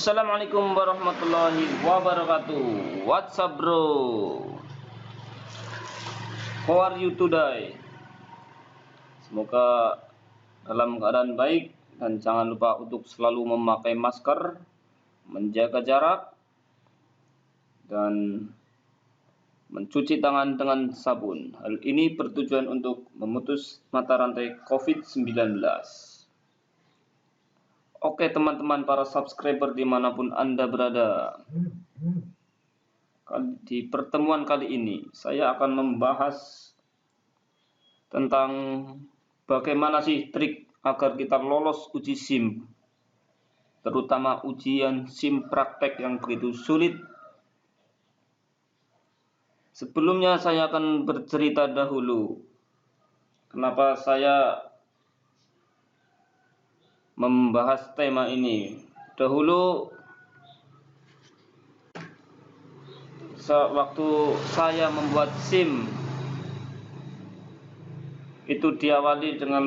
Assalamualaikum warahmatullahi wabarakatuh. What's up bro? How are you today? Semoga dalam keadaan baik dan jangan lupa untuk selalu memakai masker, menjaga jarak, dan mencuci tangan dengan sabun. Hal ini bertujuan untuk memutus mata rantai COVID-19. Oke teman-teman para subscriber dimanapun Anda berada, di pertemuan kali ini saya akan membahas tentang bagaimana sih trik agar kita lolos uji SIM, terutama ujian SIM praktek yang begitu sulit. Sebelumnya saya akan bercerita dahulu kenapa saya membahas tema ini. Dahulu waktu saya membuat SIM itu diawali dengan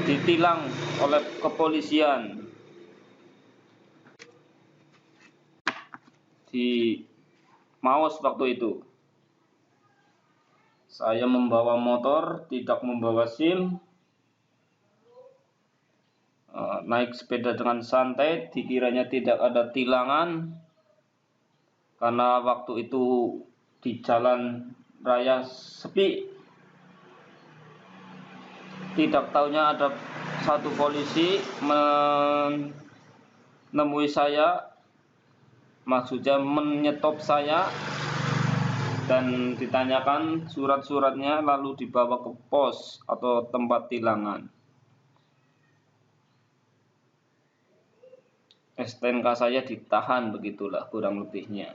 ditilang oleh kepolisian di Maus. Waktu itu saya membawa motor, tidak membawa SIM, naik sepeda dengan santai, dikiranya tidak ada tilangan karena waktu itu di jalan raya sepi. Tidak taunya ada satu polisi menemui saya, maksudnya menyetop saya dan ditanyakan surat-suratnya, lalu dibawa ke pos atau tempat tilangan. STNK saya ditahan, begitulah kurang lebihnya.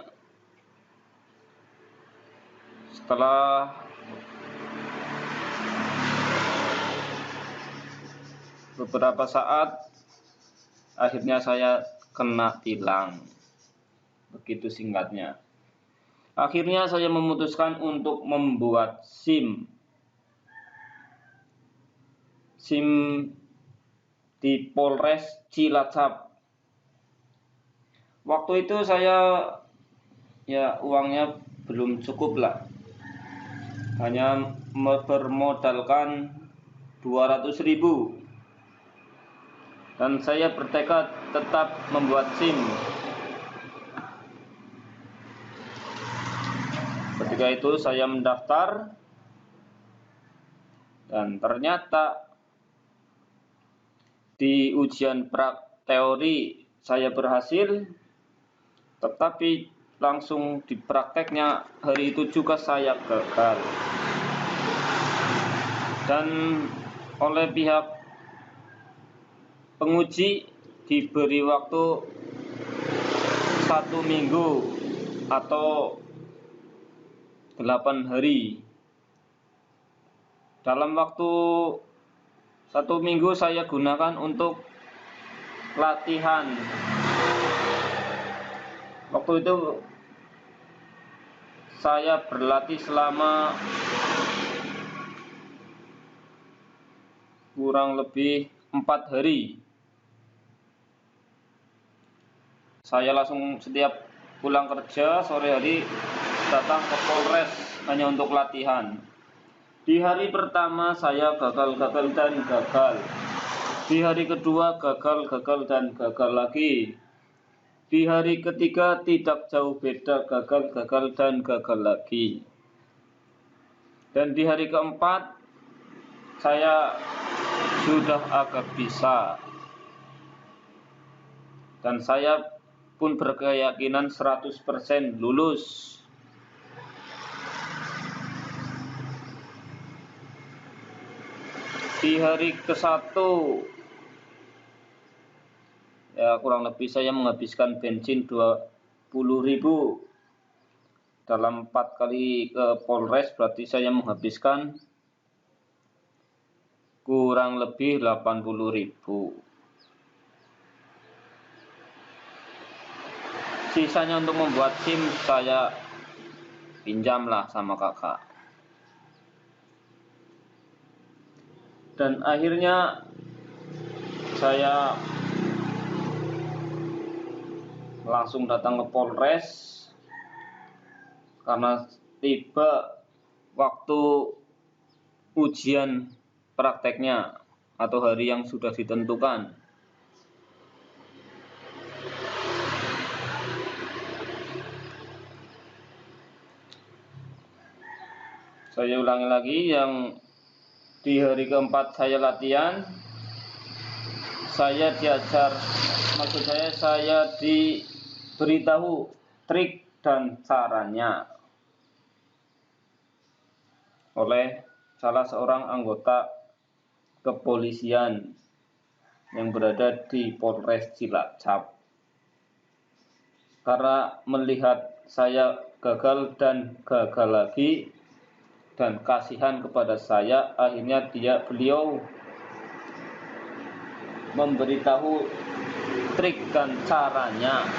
Setelah beberapa saat, akhirnya saya kena tilang. Begitu singkatnya. Akhirnya saya memutuskan untuk membuat SIM di Polres Cilacap. Waktu itu saya uangnya belum cukup lah, hanya bermodalkan 200.000, dan saya bertekad tetap membuat SIM. Ketika itu saya mendaftar dan ternyata di ujian teori saya berhasil, tetapi langsung di prakteknya hari itu juga saya gagal. Dan oleh pihak penguji diberi waktu 1 minggu atau 8 hari. Dalam waktu 1 minggu saya gunakan untuk latihan. Waktu itu saya berlatih selama kurang lebih 4 hari. Saya langsung setiap pulang kerja sore hari datang ke Polres hanya untuk latihan. Di hari pertama saya gagal dan gagal. Di hari kedua gagal dan gagal lagi. Di hari ketiga tidak jauh beda, gagal dan gagal lagi. Dan di hari keempat saya sudah agak bisa, dan saya pun berkeyakinan 100% lulus. Di hari ke-1 kurang lebih saya menghabiskan bensin 20.000. Dalam 4 kali ke Polres berarti saya menghabiskan kurang lebih 80.000. Sisanya untuk membuat SIM saya pinjamlah sama kakak. Dan akhirnya saya langsung datang ke Polres karena tiba waktu ujian prakteknya atau hari yang sudah ditentukan. Saya ulangi lagi, yang di hari keempat saya latihan, saya diajar, maksud saya diberitahu trik dan caranya oleh salah seorang anggota kepolisian yang berada di Polres Cilacap. Karena melihat saya gagal dan gagal lagi dan kasihan kepada saya, akhirnya beliau memberitahu trik dan caranya.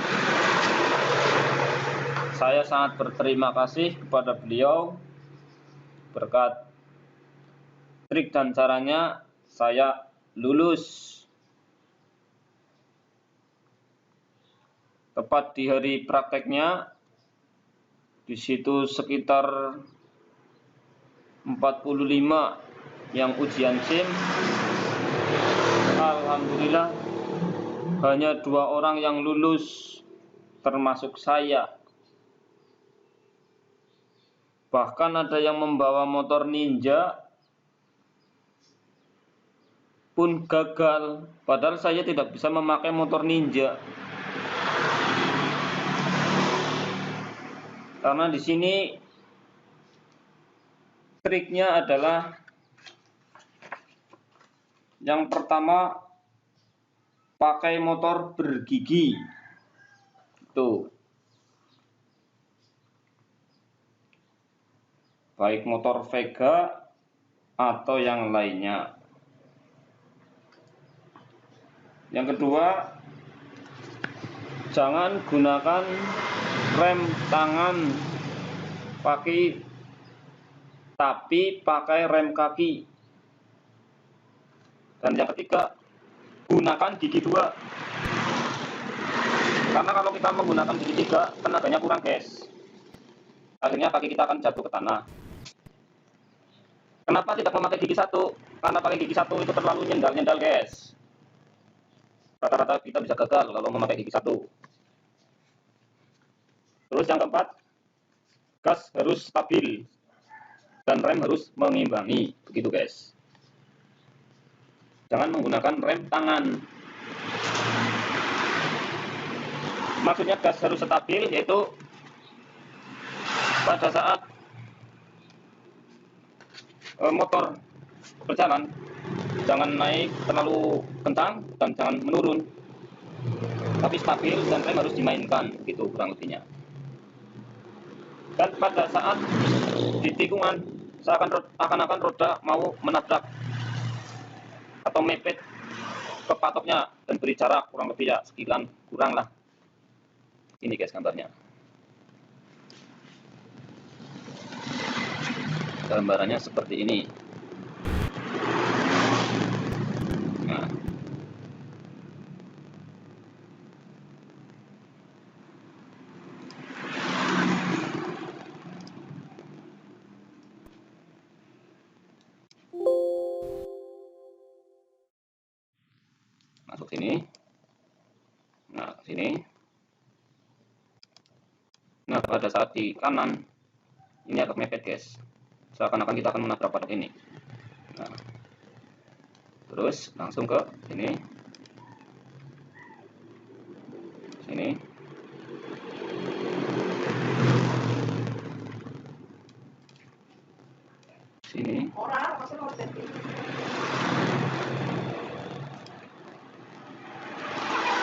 Saya sangat berterima kasih kepada beliau. Berkat trik dan caranya saya lulus. Tepat di hari prakteknya, di situ sekitar 45 yang ujian SIM. Alhamdulillah hanya 2 orang yang lulus, termasuk saya. Bahkan ada yang membawa motor ninja pun gagal, padahal saya tidak bisa memakai motor ninja. Karena di sini triknya adalah yang pertama pakai motor bergigi. Tuh. Baik motor Vega atau yang lainnya. Yang kedua, jangan gunakan rem tangan tapi pakai rem kaki. Dan yang ketiga, gunakan gigi 2. Karena kalau kita menggunakan gigi 3, tenaganya kurang, guys. Akhirnya kaki kita akan jatuh ke tanah. Kenapa tidak memakai gigi 1? Karena pakai gigi 1 itu terlalu nyendal-nyendal, guys. Rata-rata kita bisa gagal kalau memakai gigi 1. Terus yang keempat, gas harus stabil dan rem harus mengimbangi. Begitu, guys. Jangan menggunakan rem tangan. Maksudnya gas harus stabil, yaitu pada saat motor berjalan, jangan naik terlalu kencang dan jangan menurun, tapi stabil dan rem harus dimainkan, gitu kurang lebihnya. Dan pada saat di tikungan, seakan-akan roda mau menabrak atau mepet ke patoknya dan beri jarak kurang lebih ya sekilan kurang lah. Ini guys gambarnya. Gambarannya seperti ini. Nah. Masuk sini. Nah, sini. Nah, pada saat di kanan ini agak mepet, guys. Seakan-akan kita akan menabrak patok ini. Nah. Terus langsung ke sini. Sini. Sini.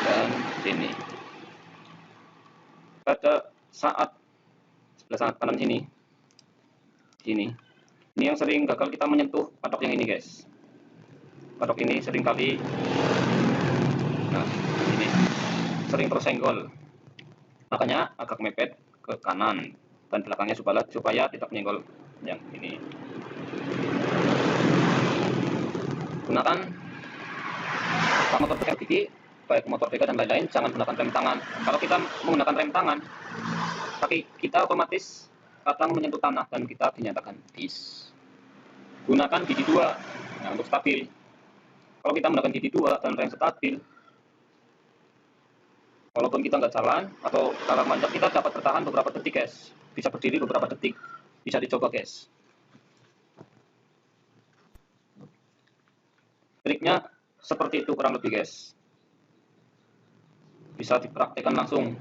Dan sini. Pada saat sebelah sana kanan sini. Ini yang sering gagal kita menyentuh patok yang ini, guys. Patok ini sering kali, nah ini sering tersenggol, makanya agak mepet ke kanan dan belakangnya supaya tidak menyenggol yang ini. Gunakan motor pakai gigi baik motor beka dan lain-lain, jangan gunakan rem tangan. Kalau kita menggunakan rem tangan, kaki kita otomatis kadang menyentuh tanah dan kita dinyatakan bis. Gunakan gigi 2 untuk stabil. Kalau kita menggunakan gigi 2 dan rem stabil, walaupun kita nggak jalan atau kalau manjat, kita dapat bertahan beberapa detik, guys. Bisa berdiri beberapa detik. Bisa dicoba, guys. Triknya seperti itu kurang lebih, guys. Bisa dipraktikkan langsung.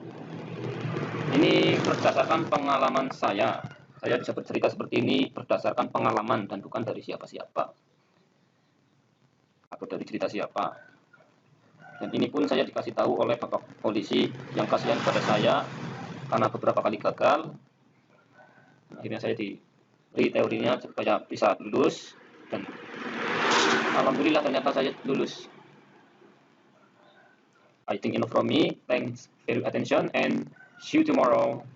Ini berdasarkan pengalaman saya. Saya bisa bercerita seperti ini berdasarkan pengalaman dan bukan dari siapa-siapa atau dari cerita siapa. Dan ini pun saya dikasih tahu oleh bapak polisi yang kasihan pada saya karena beberapa kali gagal. Akhirnya saya diberi teorinya supaya bisa lulus, dan alhamdulillah ternyata saya lulus. I think enough from me. Thanks for your attention and see you tomorrow.